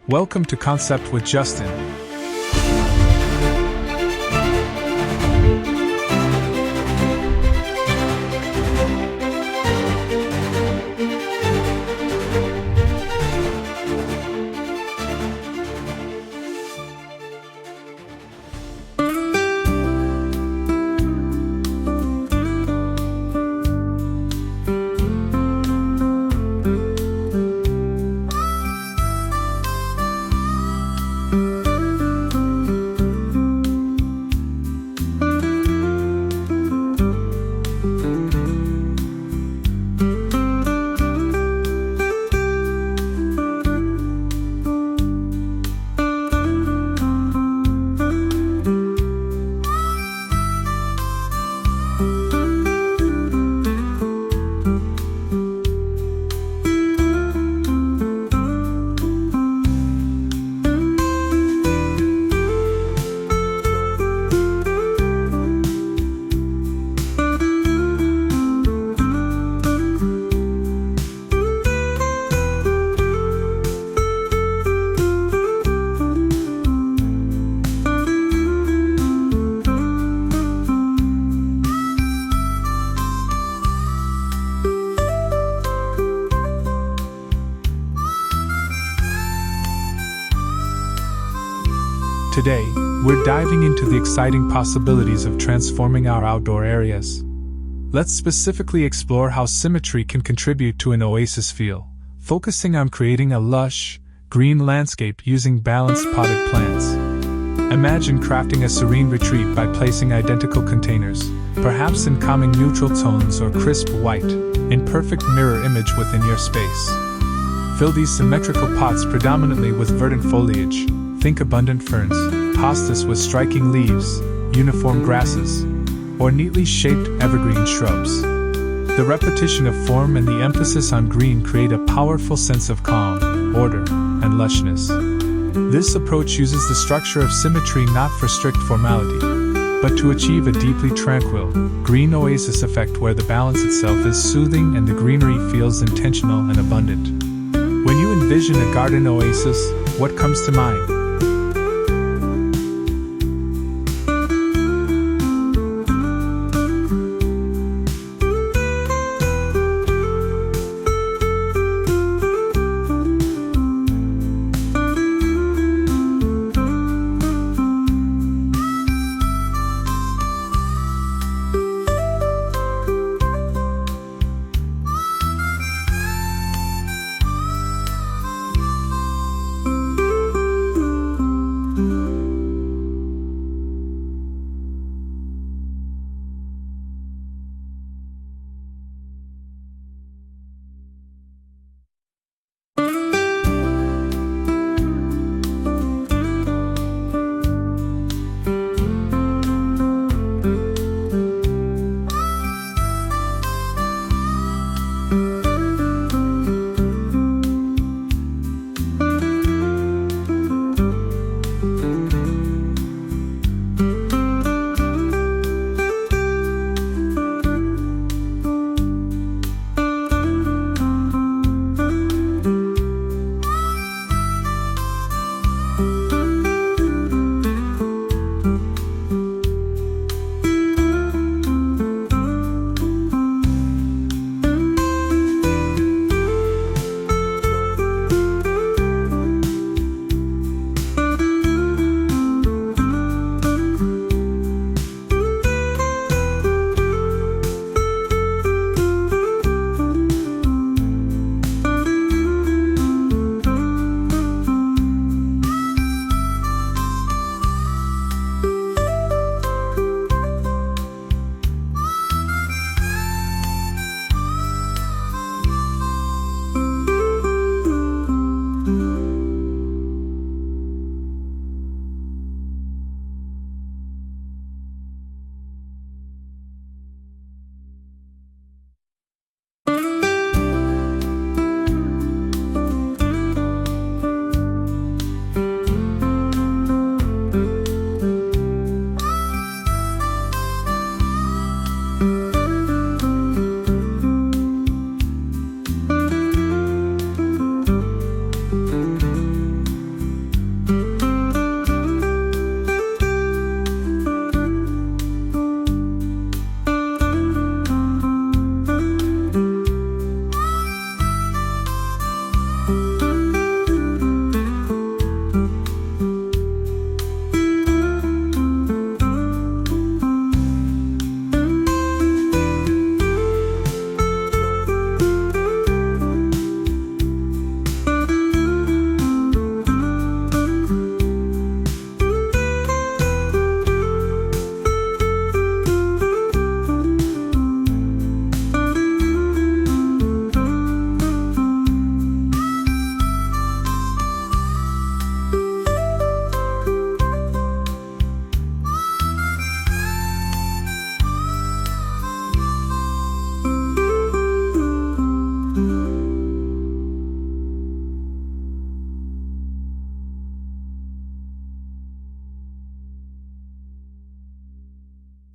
Welcome to Concept with Justin. Today, we're diving into the exciting possibilities of transforming our outdoor areas. Let's specifically explore how symmetry can contribute to an oasis feel, focusing on creating a lush, green landscape using balanced potted plants. Imagine crafting a serene retreat by placing identical containers, perhaps in calming neutral tones or crisp white, in perfect mirror image within your space. Fill these symmetrical pots predominantly with verdant foliage. Think abundant ferns, hostas with striking leaves, uniform grasses, or neatly shaped evergreen shrubs. The repetition of form and the emphasis on green create a powerful sense of calm, order, and lushness. This approach uses the structure of symmetry not for strict formality, but to achieve a deeply tranquil, green oasis effect where the balance itself is soothing and the greenery feels intentional and abundant. When you envision a garden oasis, what comes to mind?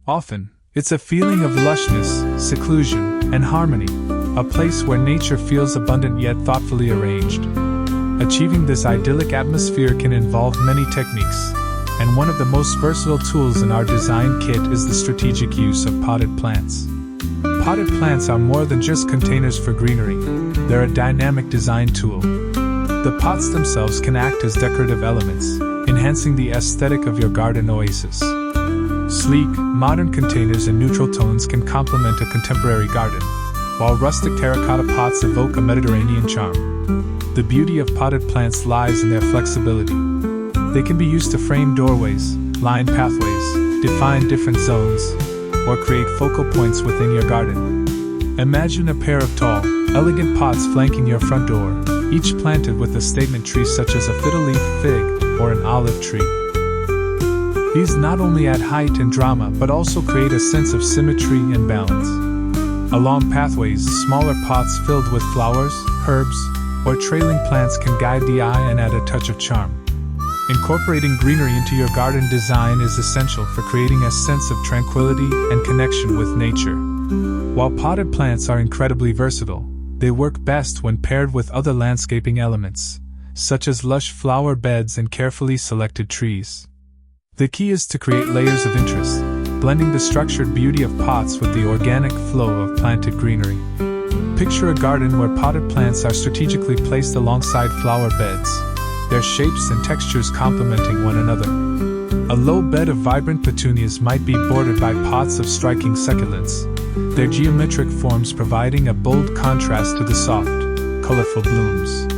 Often, it's a feeling of lushness, seclusion, and harmony, a place where nature feels abundant yet thoughtfully arranged. Achieving this idyllic atmosphere can involve many techniques, and one of the most versatile tools in our design kit is the strategic use of potted plants. Potted plants are more than just containers for greenery, they're a dynamic design tool. The pots themselves can act as decorative elements, enhancing the aesthetic of your garden oasis. Sleek, modern containers in neutral tones can complement a contemporary garden, while rustic terracotta pots evoke a Mediterranean charm. The beauty of potted plants lies in their flexibility. They can be used to frame doorways, line pathways, define different zones, or create focal points within your garden. Imagine a pair of tall, elegant pots flanking your front door, each planted with a statement tree such as a fiddle-leaf fig or an olive tree. These not only add height and drama but also create a sense of symmetry and balance. Along pathways, smaller pots filled with flowers, herbs, or trailing plants can guide the eye and add a touch of charm. Incorporating greenery into your garden design is essential for creating a sense of tranquility and connection with nature. While potted plants are incredibly versatile, they work best when paired with other landscaping elements, such as lush flower beds and carefully selected trees. The key is to create layers of interest, blending the structured beauty of pots with the organic flow of planted greenery. Picture a garden where potted plants are strategically placed alongside flower beds, their shapes and textures complementing one another. A low bed of vibrant petunias might be bordered by pots of striking succulents, their geometric forms providing a bold contrast to the soft, colorful blooms.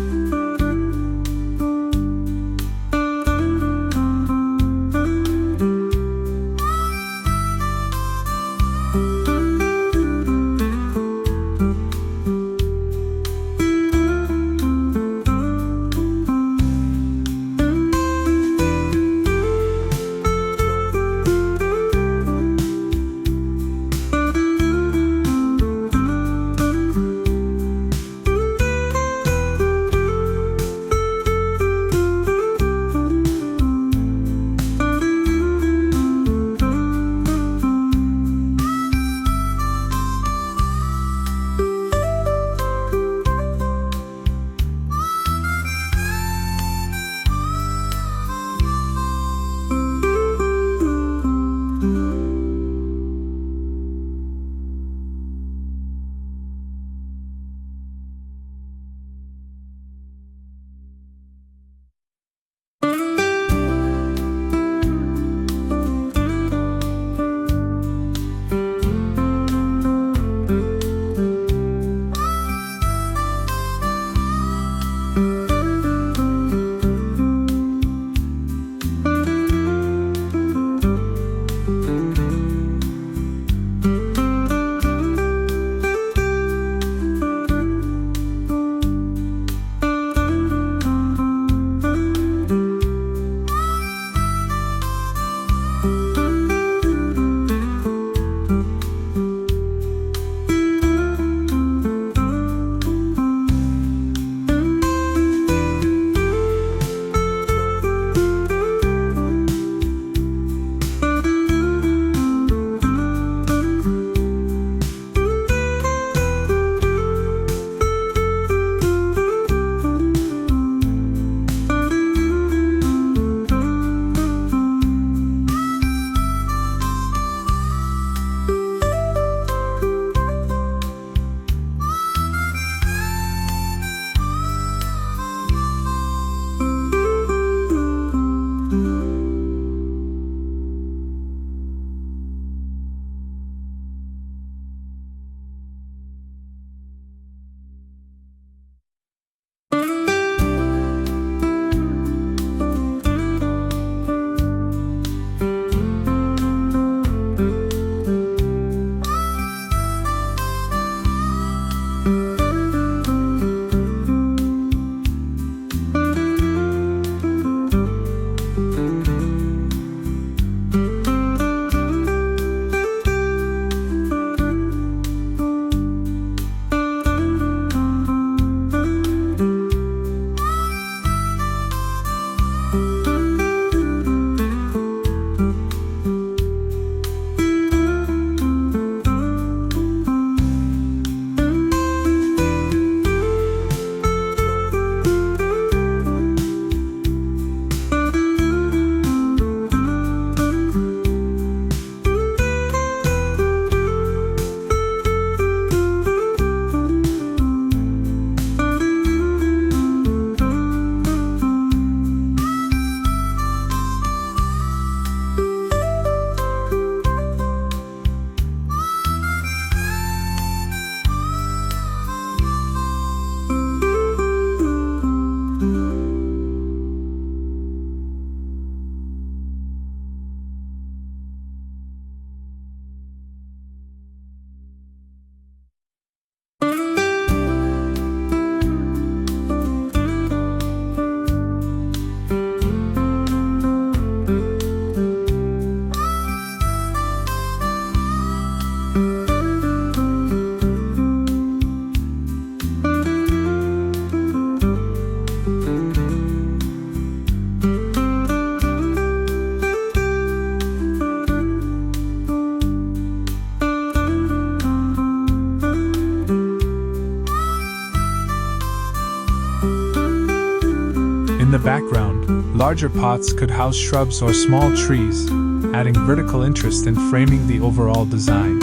background, larger pots could house shrubs or small trees, adding vertical interest and framing the overall design.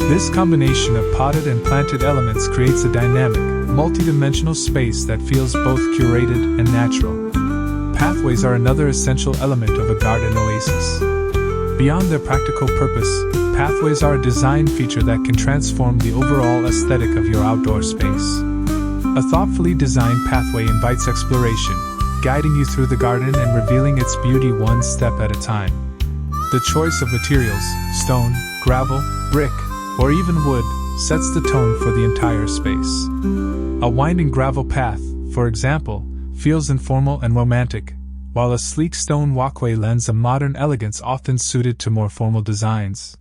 This combination of potted and planted elements creates a dynamic, multidimensional space that feels both curated and natural. Pathways are another essential element of a garden oasis. Beyond their practical purpose, pathways are a design feature that can transform the overall aesthetic of your outdoor space. A thoughtfully designed pathway invites exploration, guiding you through the garden and revealing its beauty one step at a time. The choice of materials, stone, gravel, brick, or even wood, sets the tone for the entire space. A winding gravel path, for example, feels informal and romantic, while a sleek stone walkway lends a modern elegance often suited to more formal designs.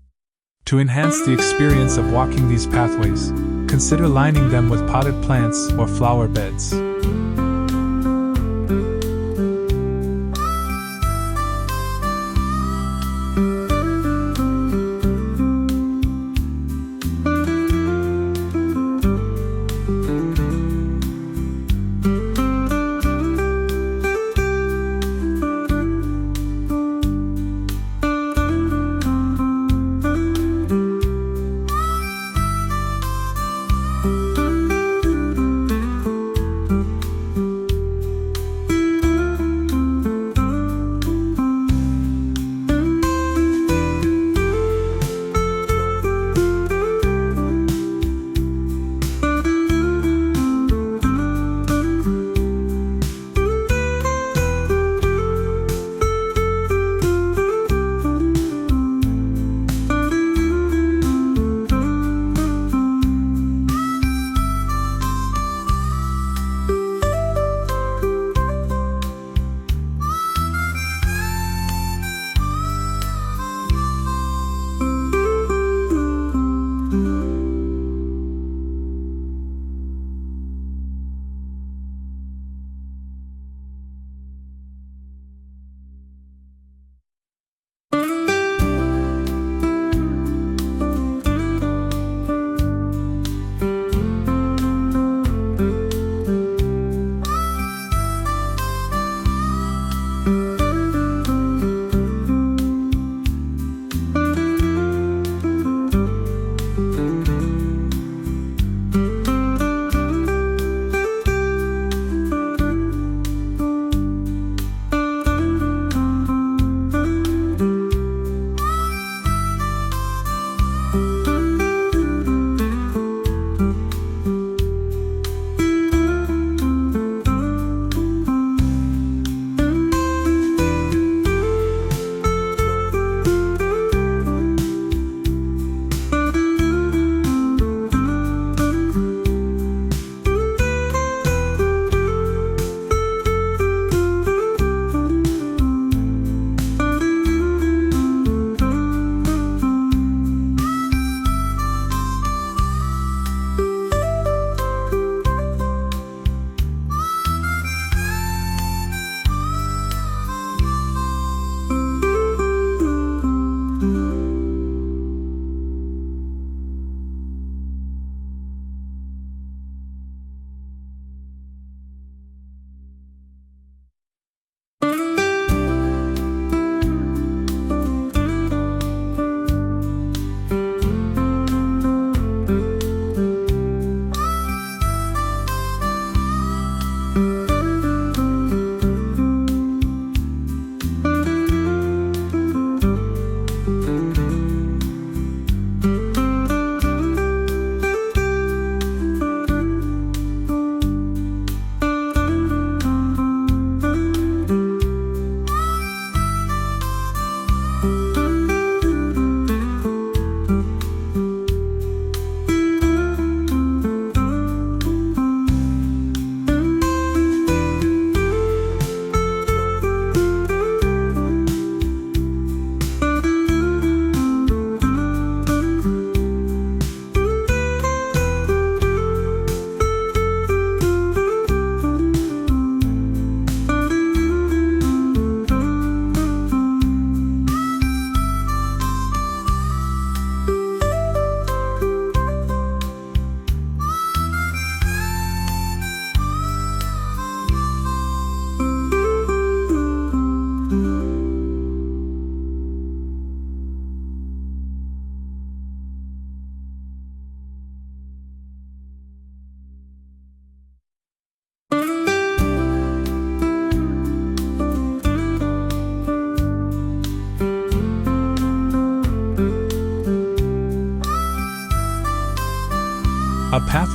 To enhance the experience of walking these pathways, consider lining them with potted plants or flower beds.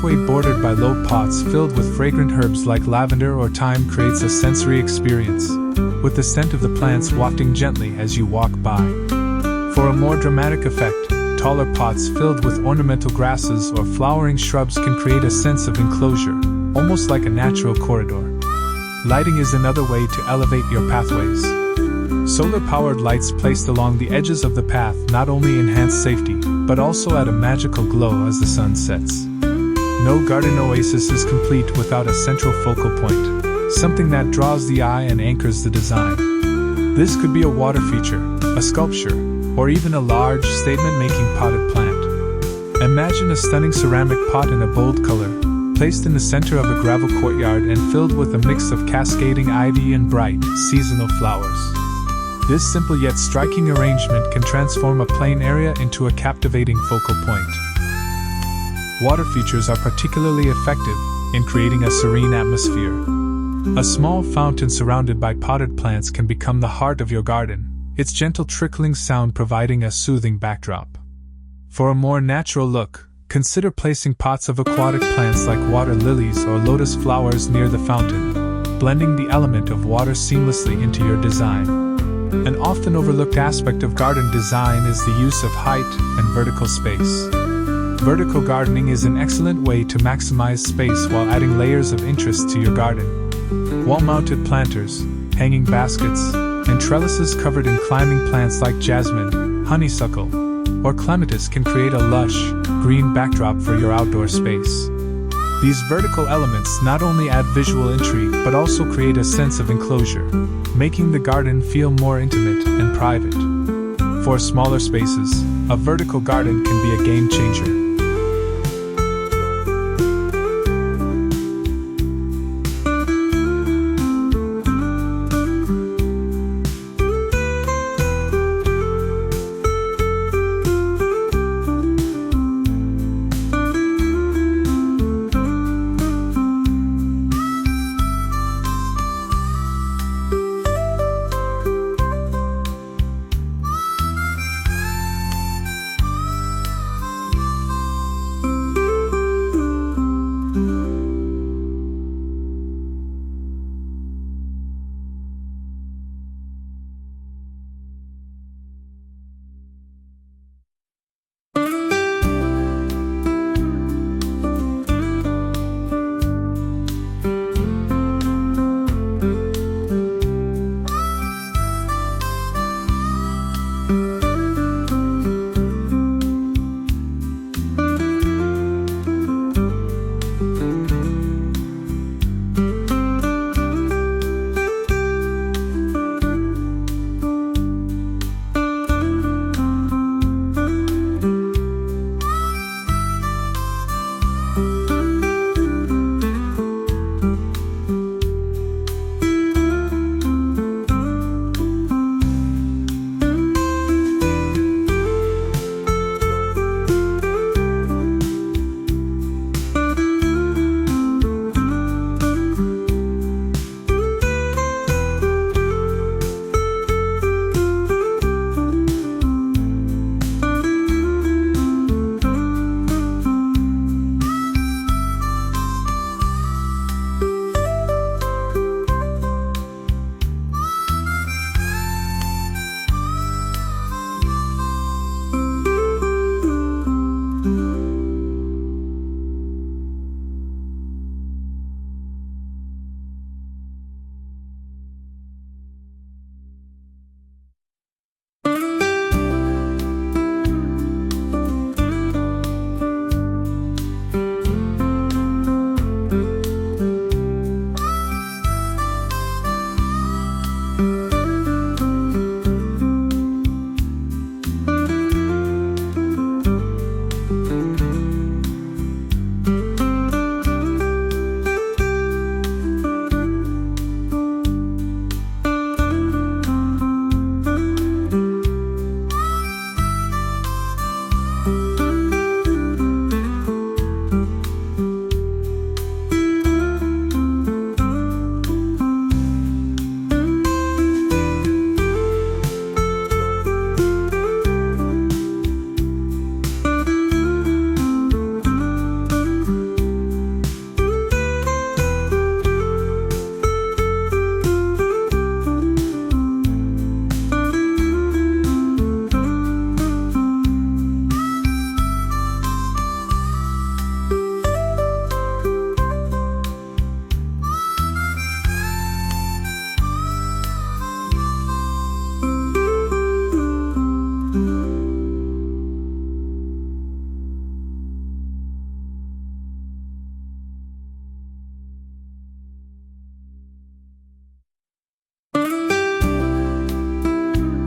pathway bordered by low pots filled with fragrant herbs like lavender or thyme creates a sensory experience, with the scent of the plants wafting gently as you walk by. For a more dramatic effect, taller pots filled with ornamental grasses or flowering shrubs can create a sense of enclosure, almost like a natural corridor. Lighting is another way to elevate your pathways. Solar-powered lights placed along the edges of the path not only enhance safety, but also add a magical glow as the sun sets. No garden oasis is complete without a central focal point, something that draws the eye and anchors the design. This could be a water feature, a sculpture, or even a large, statement-making potted plant. Imagine a stunning ceramic pot in a bold color, placed in the center of a gravel courtyard and filled with a mix of cascading ivy and bright, seasonal flowers. This simple yet striking arrangement can transform a plain area into a captivating focal point. Water features are particularly effective in creating a serene atmosphere. A small fountain surrounded by potted plants can become the heart of your garden, its gentle trickling sound providing a soothing backdrop. For a more natural look, consider placing pots of aquatic plants like water lilies or lotus flowers near the fountain, blending the element of water seamlessly into your design. An often overlooked aspect of garden design is the use of height and vertical space. Vertical gardening is an excellent way to maximize space while adding layers of interest to your garden. Wall-mounted planters, hanging baskets, and trellises covered in climbing plants like jasmine, honeysuckle, or clematis can create a lush, green backdrop for your outdoor space. These vertical elements not only add visual intrigue but also create a sense of enclosure, making the garden feel more intimate and private. For smaller spaces, a vertical garden can be a game changer.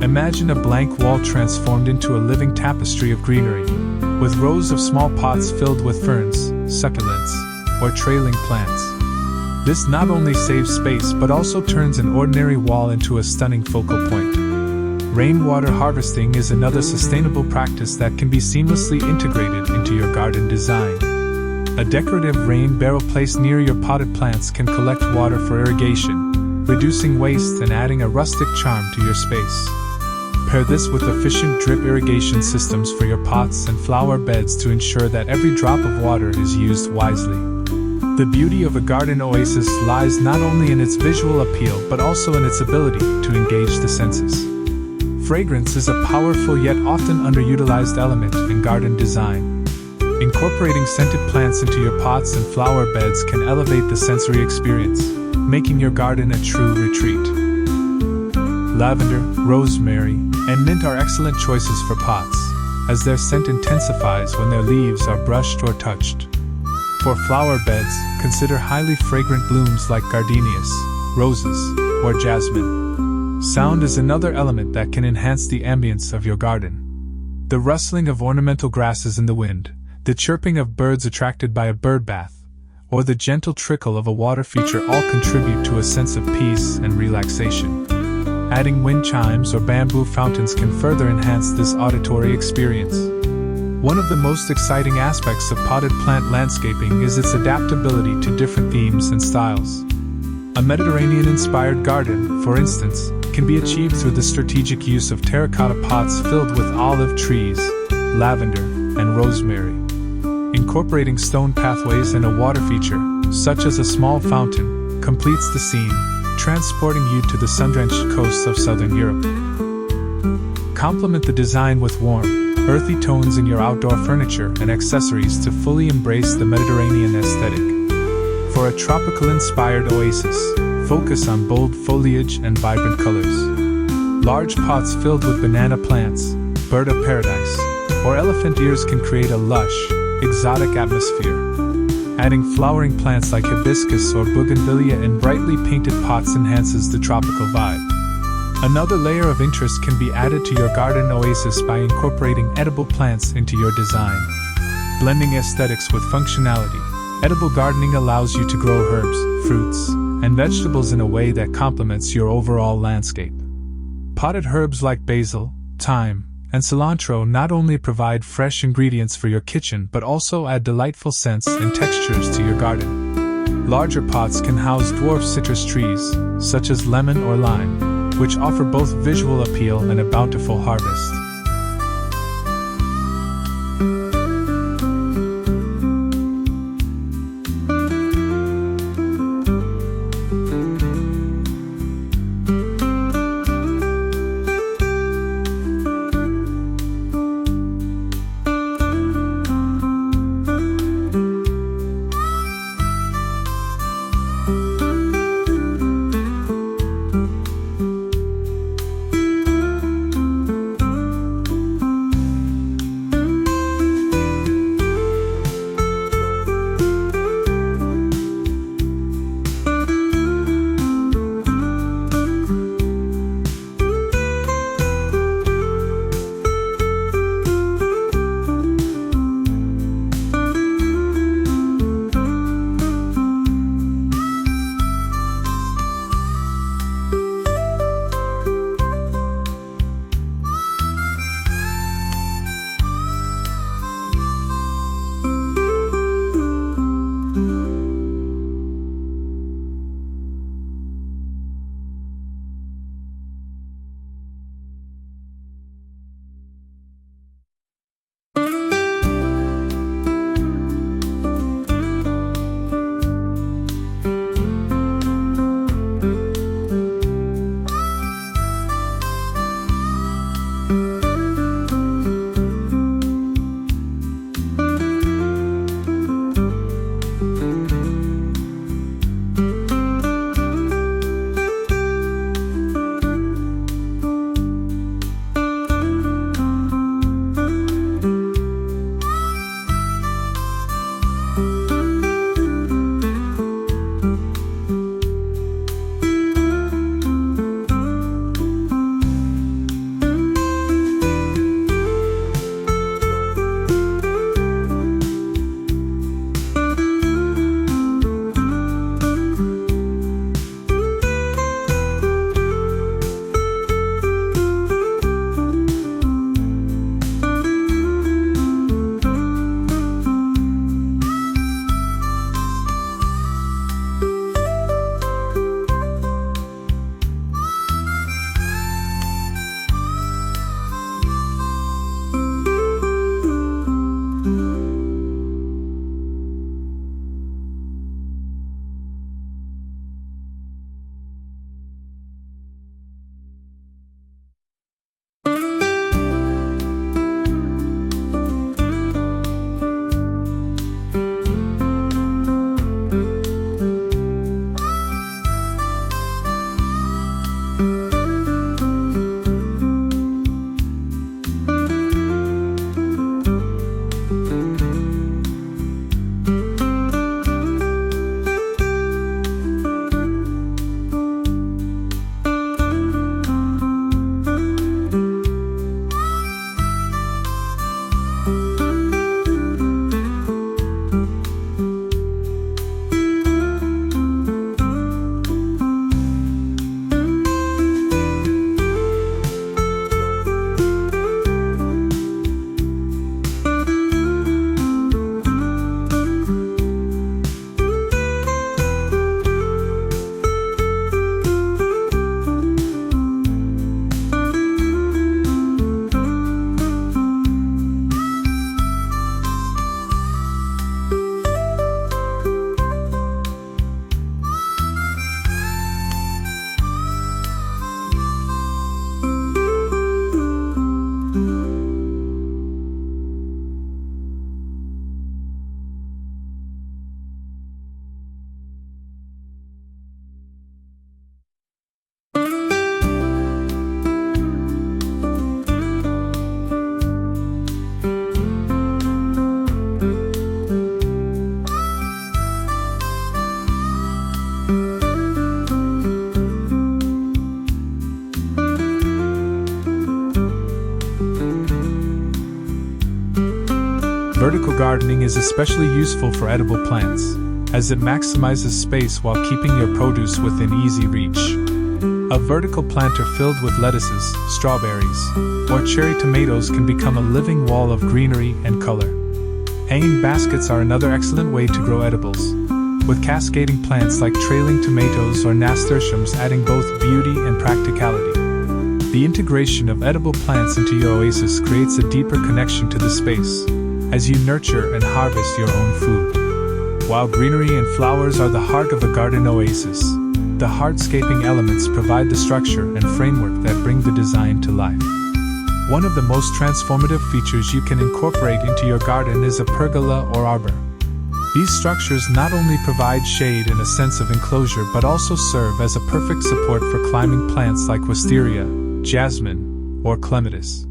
Imagine a blank wall transformed into a living tapestry of greenery, with rows of small pots filled with ferns, succulents, or trailing plants. This not only saves space but also turns an ordinary wall into a stunning focal point. Rainwater harvesting is another sustainable practice that can be seamlessly integrated into your garden design. A decorative rain barrel placed near your potted plants can collect water for irrigation, reducing waste and adding a rustic charm to your space. Pair this with efficient drip irrigation systems for your pots and flower beds to ensure that every drop of water is used wisely. The beauty of a garden oasis lies not only in its visual appeal but also in its ability to engage the senses. Fragrance is a powerful yet often underutilized element in garden design. Incorporating scented plants into your pots and flower beds can elevate the sensory experience, making your garden a true retreat. Lavender, rosemary, and mint are excellent choices for pots, as their scent intensifies when their leaves are brushed or touched. For flower beds, consider highly fragrant blooms like gardenias, roses, or jasmine. Sound is another element that can enhance the ambience of your garden. The rustling of ornamental grasses in the wind, the chirping of birds attracted by a bird bath, or the gentle trickle of a water feature all contribute to a sense of peace and relaxation. Adding wind chimes or bamboo fountains can further enhance this auditory experience. One of the most exciting aspects of potted plant landscaping is its adaptability to different themes and styles. A Mediterranean-inspired garden, for instance, can be achieved through the strategic use of terracotta pots filled with olive trees, lavender, and rosemary. Incorporating stone pathways and a water feature, such as a small fountain, completes the scene, transporting you to the sun-drenched coasts of southern Europe. Complement the design with warm, earthy tones in your outdoor furniture and accessories to fully embrace the Mediterranean aesthetic. For a tropical-inspired oasis, focus on bold foliage and vibrant colors. Large pots filled with banana plants, bird of paradise, or elephant ears can create a lush, exotic atmosphere. Adding flowering plants like hibiscus or bougainvillea in brightly painted pots enhances the tropical vibe. Another layer of interest can be added to your garden oasis by incorporating edible plants into your design. Blending aesthetics with functionality, edible gardening allows you to grow herbs, fruits, and vegetables in a way that complements your overall landscape. Potted herbs like basil, thyme, and cilantro not only provide fresh ingredients for your kitchen but also add delightful scents and textures to your garden. Larger pots can house dwarf citrus trees, such as lemon or lime, which offer both visual appeal and a bountiful harvest. Vertical gardening is especially useful for edible plants, as it maximizes space while keeping your produce within easy reach. A vertical planter filled with lettuces, strawberries, or cherry tomatoes can become a living wall of greenery and color. Hanging baskets are another excellent way to grow edibles, with cascading plants like trailing tomatoes or nasturtiums adding both beauty and practicality. The integration of edible plants into your oasis creates a deeper connection to the space, as you nurture and harvest your own food. While greenery and flowers are the heart of a garden oasis, the hardscaping elements provide the structure and framework that bring the design to life. One of the most transformative features you can incorporate into your garden is a pergola or arbor. These structures not only provide shade and a sense of enclosure but also serve as a perfect support for climbing plants like wisteria, jasmine, or clematis.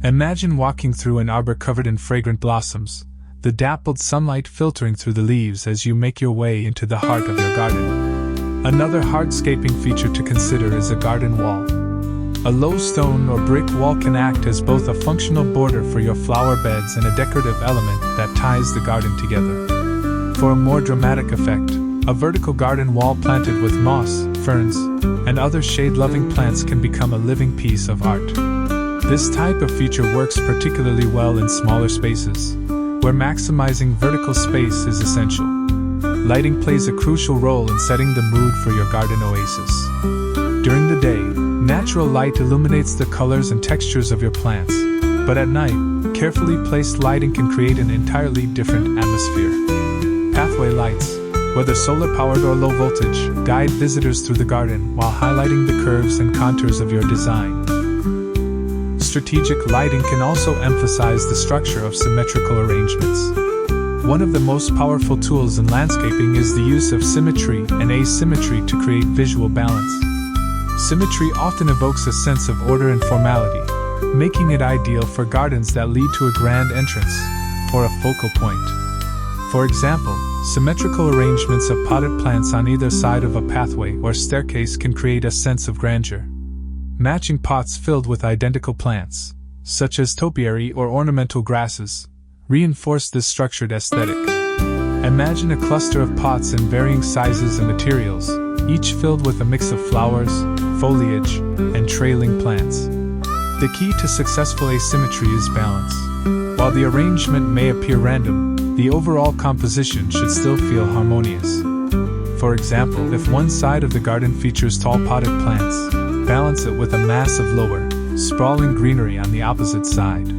Imagine walking through an arbor covered in fragrant blossoms, the dappled sunlight filtering through the leaves as you make your way into the heart of your garden. Another hardscaping feature to consider is a garden wall. A low stone or brick wall can act as both a functional border for your flower beds and a decorative element that ties the garden together. For a more dramatic effect, a vertical garden wall planted with moss, ferns, and other shade-loving plants can become a living piece of art. This type of feature works particularly well in smaller spaces, where maximizing vertical space is essential. Lighting plays a crucial role in setting the mood for your garden oasis. During the day, natural light illuminates the colors and textures of your plants, but at night, carefully placed lighting can create an entirely different atmosphere. Pathway lights, whether solar-powered or low-voltage, guide visitors through the garden while highlighting the curves and contours of your design. Strategic lighting can also emphasize the structure of symmetrical arrangements. One of the most powerful tools in landscaping is the use of symmetry and asymmetry to create visual balance. Symmetry often evokes a sense of order and formality, making it ideal for gardens that lead to a grand entrance or a focal point. For example, symmetrical arrangements of potted plants on either side of a pathway or staircase can create a sense of grandeur. Matching pots filled with identical plants, such as topiary or ornamental grasses, reinforce this structured aesthetic. Imagine a cluster of pots in varying sizes and materials, each filled with a mix of flowers, foliage, and trailing plants. The key to successful asymmetry is balance. While the arrangement may appear random, the overall composition should still feel harmonious. For example, if one side of the garden features tall potted plants, balance it with a mass of lower, sprawling greenery on the opposite side.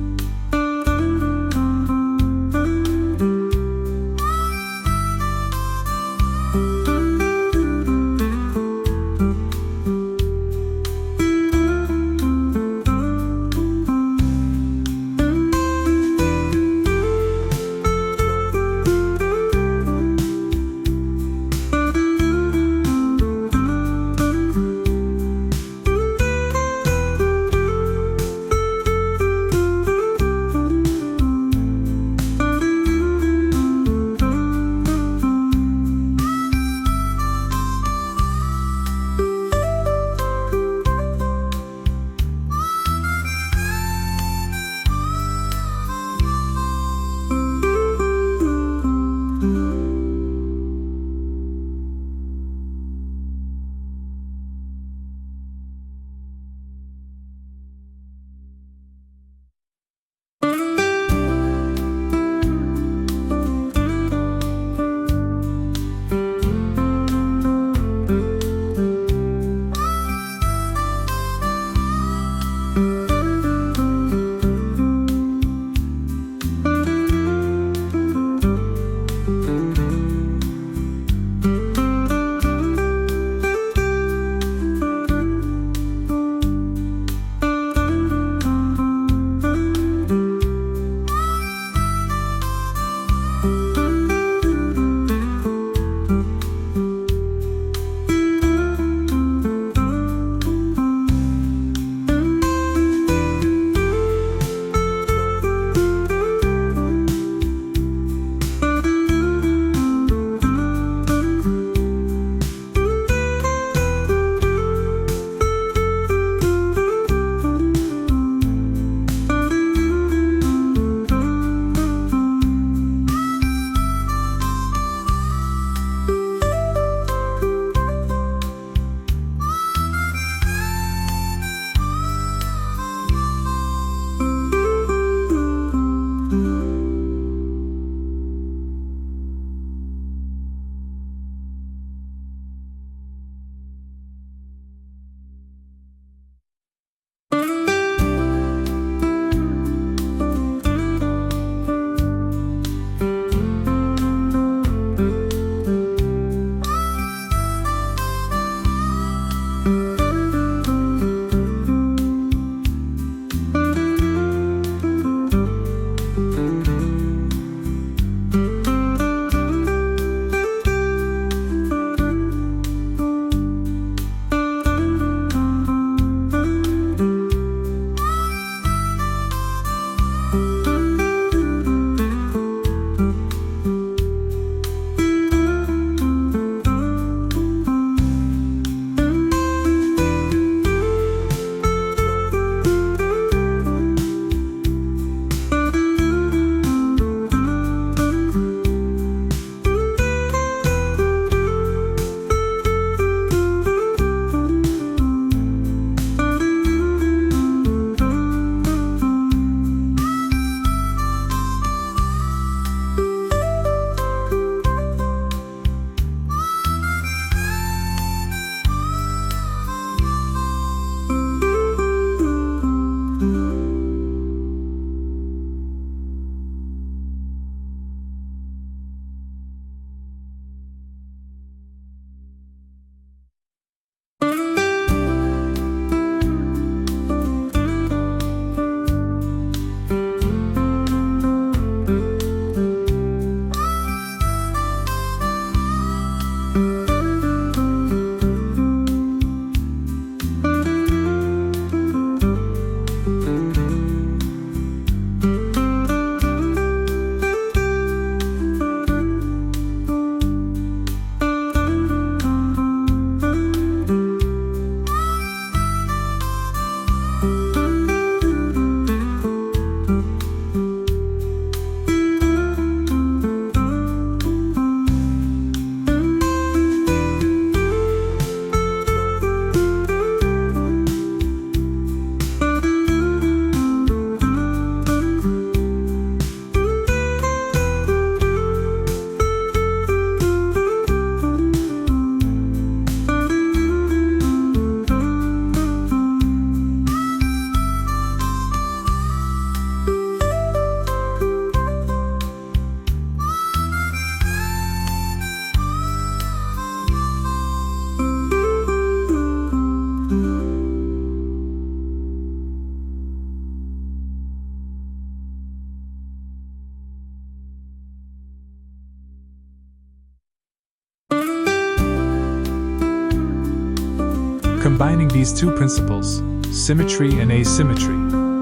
Combining these two principles, symmetry and asymmetry,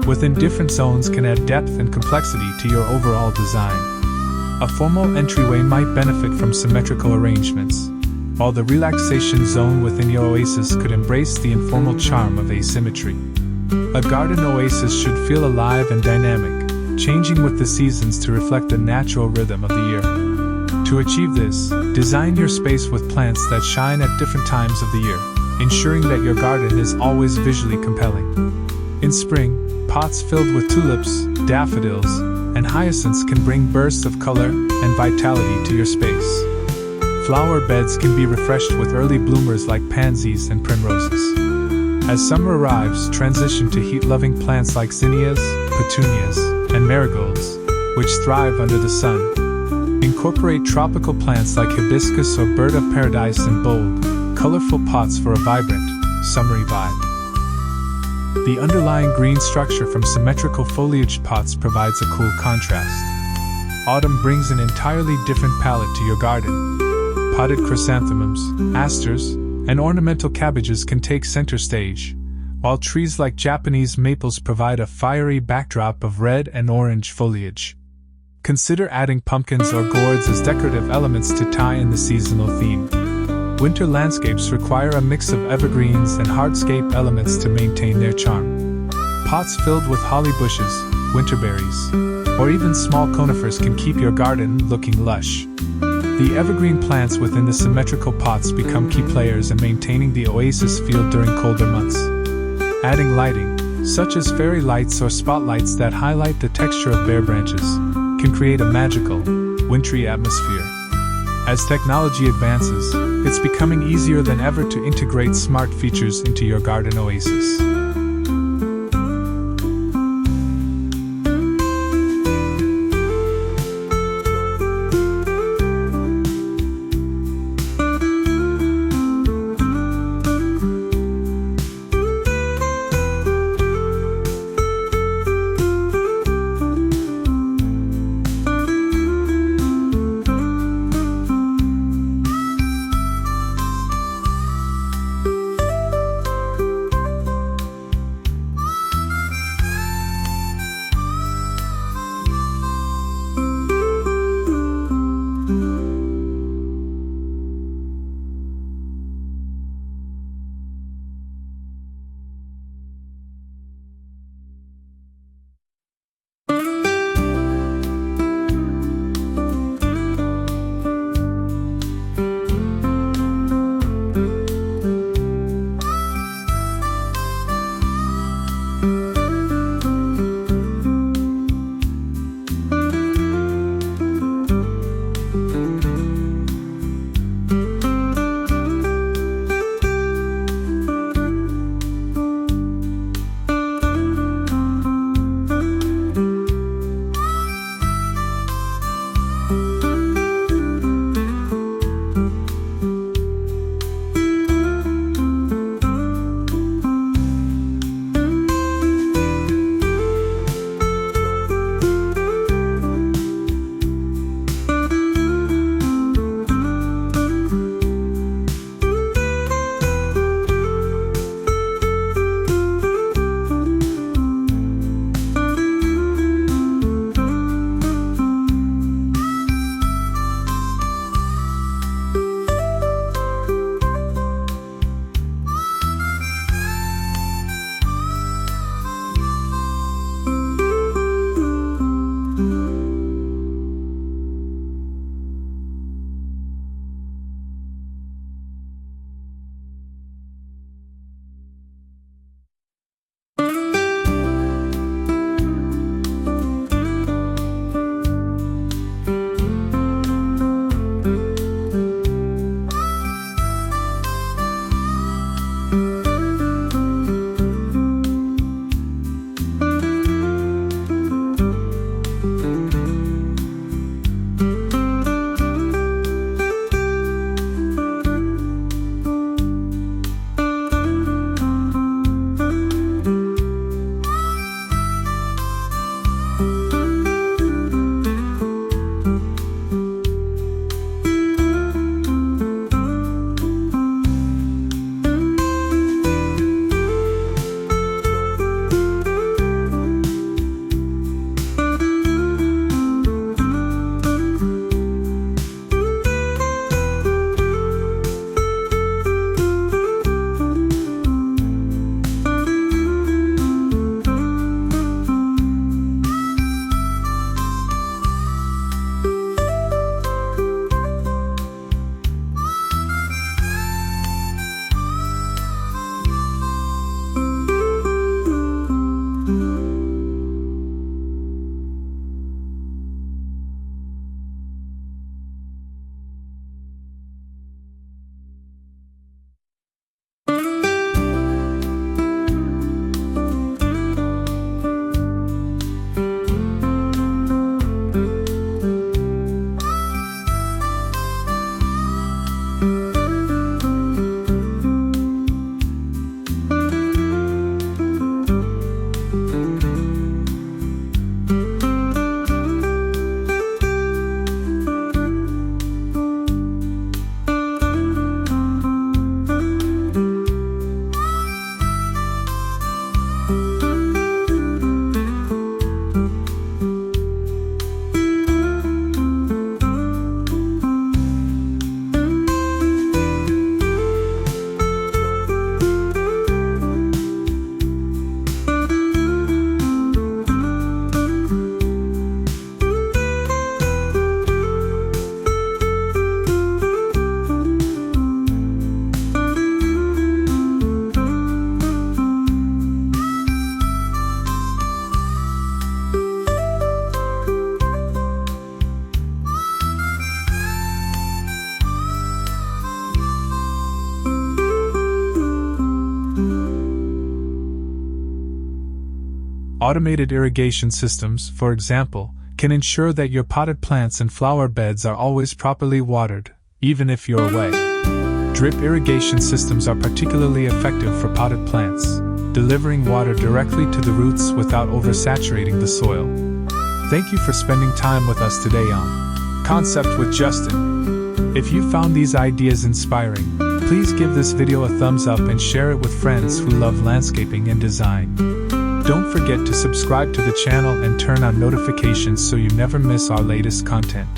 within different zones can add depth and complexity to your overall design. A formal entryway might benefit from symmetrical arrangements, while the relaxation zone within your oasis could embrace the informal charm of asymmetry. A garden oasis should feel alive and dynamic, changing with the seasons to reflect the natural rhythm of the year. To achieve this, design your space with plants that shine at different times of the year, ensuring that your garden is always visually compelling. In spring, pots filled with tulips, daffodils, and hyacinths can bring bursts of color and vitality to your space. Flower beds can be refreshed with early bloomers like pansies and primroses. As summer arrives, transition to heat-loving plants like zinnias, petunias, and marigolds, which thrive under the sun. Incorporate tropical plants like hibiscus or bird of paradise in bold, colorful pots for a vibrant, summery vibe. The underlying green structure from symmetrical foliage pots provides a cool contrast. Autumn brings an entirely different palette to your garden. Potted chrysanthemums, asters, and ornamental cabbages can take center stage, while trees like Japanese maples provide a fiery backdrop of red and orange foliage. Consider adding pumpkins or gourds as decorative elements to tie in the seasonal theme. Winter landscapes require a mix of evergreens and hardscape elements to maintain their charm. Pots filled with holly bushes, winterberries, or even small conifers can keep your garden looking lush. The evergreen plants within the symmetrical pots become key players in maintaining the oasis feel during colder months. Adding lighting, such as fairy lights or spotlights that highlight the texture of bare branches, can create a magical, wintry atmosphere. As technology advances, it's becoming easier than ever to integrate smart features into your garden oasis. Automated irrigation systems, for example, can ensure that your potted plants and flower beds are always properly watered, even if you're away. Drip irrigation systems are particularly effective for potted plants, delivering water directly to the roots without oversaturating the soil. Thank you for spending time with us today on Concept with Justin. If you found these ideas inspiring, please give this video a thumbs up and share it with friends who love landscaping and design. Don't forget to subscribe to the channel and turn on notifications so you never miss our latest content.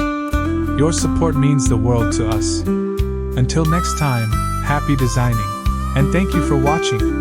Your support means the world to us. Until next time, happy designing, and thank you for watching.